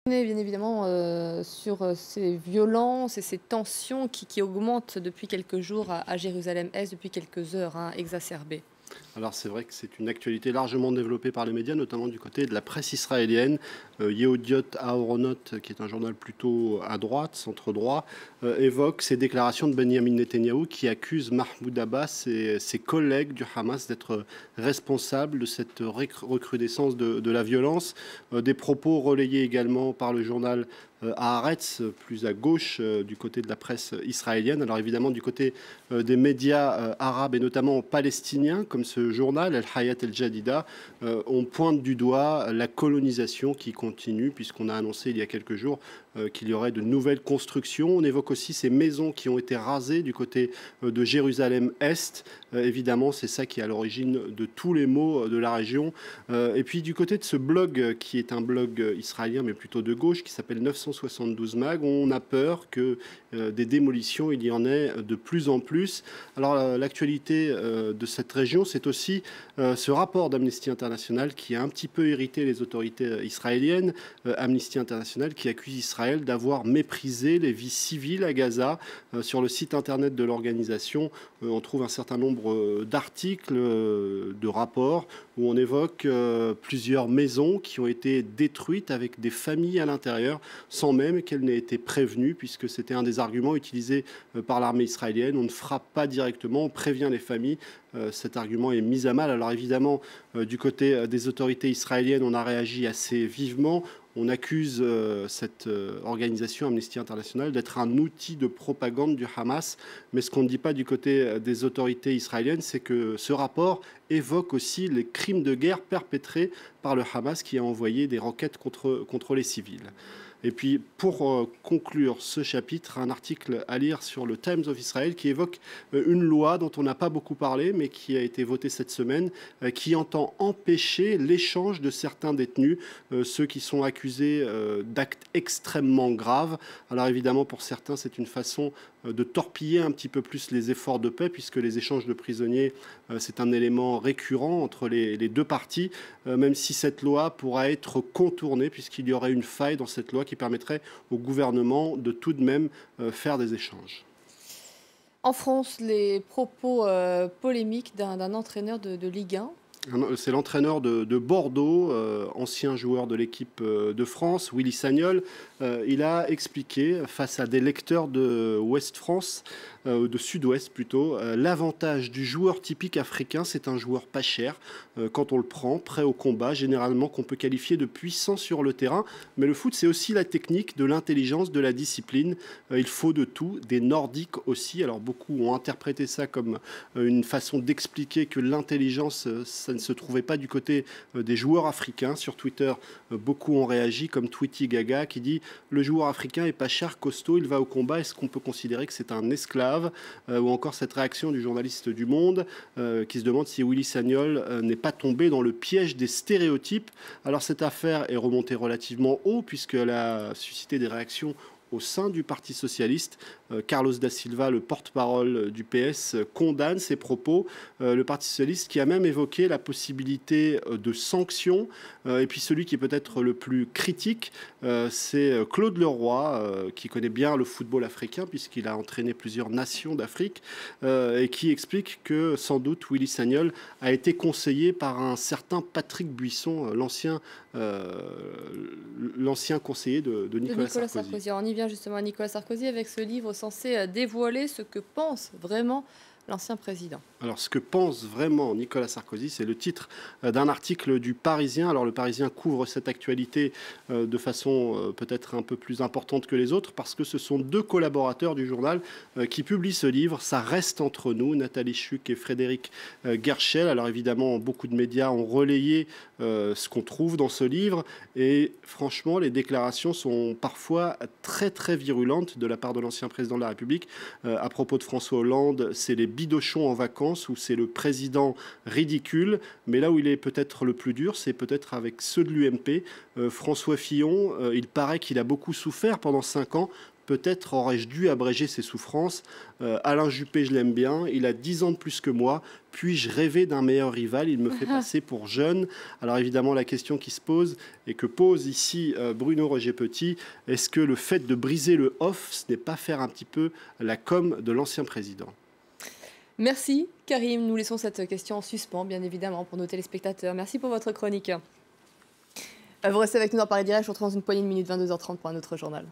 Bien évidemment, sur, ces violences et ces tensions qui augmentent depuis quelques jours à Jérusalem-Est, depuis quelques heures, hein, exacerbées. Alors c'est vrai que c'est une actualité largement développée par les médias, notamment du côté de la presse israélienne. Yehudot Ahronot, qui est un journal plutôt à droite, centre-droit, évoque ces déclarations de Benjamin Netanyahou qui accuse Mahmoud Abbas et ses collègues du Hamas d'être responsables de cette recrudescence de la violence. Des propos relayés également par le journal Haaretz, plus à gauche du côté de la presse israélienne. Alors évidemment du côté des médias arabes et notamment palestiniens, comme ce journal, El Hayat El Jadida, on pointe du doigt la colonisation qui continue, puisqu'on a annoncé il y a quelques jours qu'il y aurait de nouvelles constructions. On évoque aussi ces maisons qui ont été rasées du côté de Jérusalem-Est. Évidemment, c'est ça qui est à l'origine de tous les maux de la région. Et puis du côté de ce blog, qui est un blog israélien, mais plutôt de gauche, qui s'appelle 972 Mag, on a peur que des démolitions, il y en ait de plus en plus. Alors l'actualité de cette région, c'est aussi ce rapport d'Amnesty International qui a un petit peu irrité les autorités israéliennes. Amnesty International qui accuse Israël d'avoir méprisé les vies civiles à Gaza. Sur le site internet de l'organisation, on trouve un certain nombre d'articles, de rapports où on évoque plusieurs maisons qui ont été détruites avec des familles à l'intérieur sans même qu'elles n'aient été prévenues, puisque c'était un des arguments utilisés par l'armée israélienne. On ne frappe pas directement, on prévient les familles. Cet argument est mis à mal. Alors évidemment, du côté des autorités israéliennes, on a réagi assez vivement. On accuse cette organisation Amnesty International d'être un outil de propagande du Hamas. Mais ce qu'on ne dit pas du côté des autorités israéliennes, c'est que ce rapport évoque aussi les crimes de guerre perpétrés par le Hamas qui a envoyé des roquettes contre les civils. Et puis, pour conclure ce chapitre, un article à lire sur le Times of Israel qui évoque une loi dont on n'a pas beaucoup parlé, mais qui a été votée cette semaine, qui entend empêcher l'échange de certains détenus, ceux qui sont accusés d'actes extrêmement graves. Alors évidemment, pour certains, c'est une façon de torpiller un petit peu plus les efforts de paix, puisque les échanges de prisonniers, c'est un élément récurrent entre les deux parties, même si cette loi pourra être contournée, puisqu'il y aurait une faille dans cette loi qui permettrait au gouvernement de tout de même faire des échanges. En France, les propos polémiques d'un entraîneur de Ligue 1. C'est l'entraîneur de Bordeaux, ancien joueur de l'équipe de France, Willy Sagnol. Il a expliqué face à des lecteurs de Ouest France, de Sud-Ouest plutôt, l'avantage du joueur typique africain, c'est un joueur pas cher quand on le prend, prêt au combat, généralement qu'on peut qualifier de puissant sur le terrain. Mais le foot, c'est aussi la technique, de l'intelligence, de la discipline. Il faut de tout, des Nordiques aussi. Alors beaucoup ont interprété ça comme une façon d'expliquer que l'intelligence, ça ne se trouvait pas du côté des joueurs africains. Sur Twitter, beaucoup ont réagi, comme Tweety Gaga qui dit « Le joueur africain est pas cher, costaud, il va au combat, est-ce qu'on peut considérer que c'est un esclave ?» Ou encore cette réaction du journaliste du Monde qui se demande si Willy Sagnol n'est pas tombé dans le piège des stéréotypes. Alors cette affaire est remontée relativement haut puisqu'elle a suscité des réactions au sein du Parti socialiste. Carlos da Silva, le porte-parole du PS, condamne ces propos. Le Parti socialiste qui a même évoqué la possibilité de sanctions. Et puis celui qui est peut-être le plus critique, c'est Claude Leroy, qui connaît bien le football africain puisqu'il a entraîné plusieurs nations d'Afrique, et qui explique que sans doute Willy Sagnol a été conseillé par un certain Patrick Buisson, l'ancien conseiller de Nicolas Sarkozy. On y vient justement à Nicolas Sarkozy avec ce livre censé dévoiler ce que pense vraiment l'ancien président. Alors, ce que pense vraiment Nicolas Sarkozy, c'est le titre d'un article du Parisien. Alors, le Parisien couvre cette actualité de façon peut-être un peu plus importante que les autres parce que ce sont deux collaborateurs du journal qui publient ce livre. Ça reste entre nous, Nathalie Chuc et Frédéric Guerchel. Alors, évidemment, beaucoup de médias ont relayé ce qu'on trouve dans ce livre et franchement, les déclarations sont parfois très, très virulentes de la part de l'ancien président de la République. À propos de François Hollande, c'est les bidochons en vacances où c'est le président ridicule. Mais là où il est peut-être le plus dur, c'est peut-être avec ceux de l'UMP. François Fillon, il paraît qu'il a beaucoup souffert pendant 5 ans Peut-être aurais-je dû abréger ses souffrances. Alain Juppé, je l'aime bien. Il a 10 ans de plus que moi. Puis-je rêver d'un meilleur rival? Il me fait passer pour jeune. Alors évidemment, la question qui se pose et que pose ici Bruno Roger-Petit, est-ce que le fait de briser le off, ce n'est pas faire un petit peu la com de l'ancien président? Merci Karim, nous laissons cette question en suspens, bien évidemment, pour nos téléspectateurs. Merci pour votre chronique. Vous restez avec nous dans Paris Direct, je vous retrouve dans une poignée de minutes, 22h30 pour un autre journal.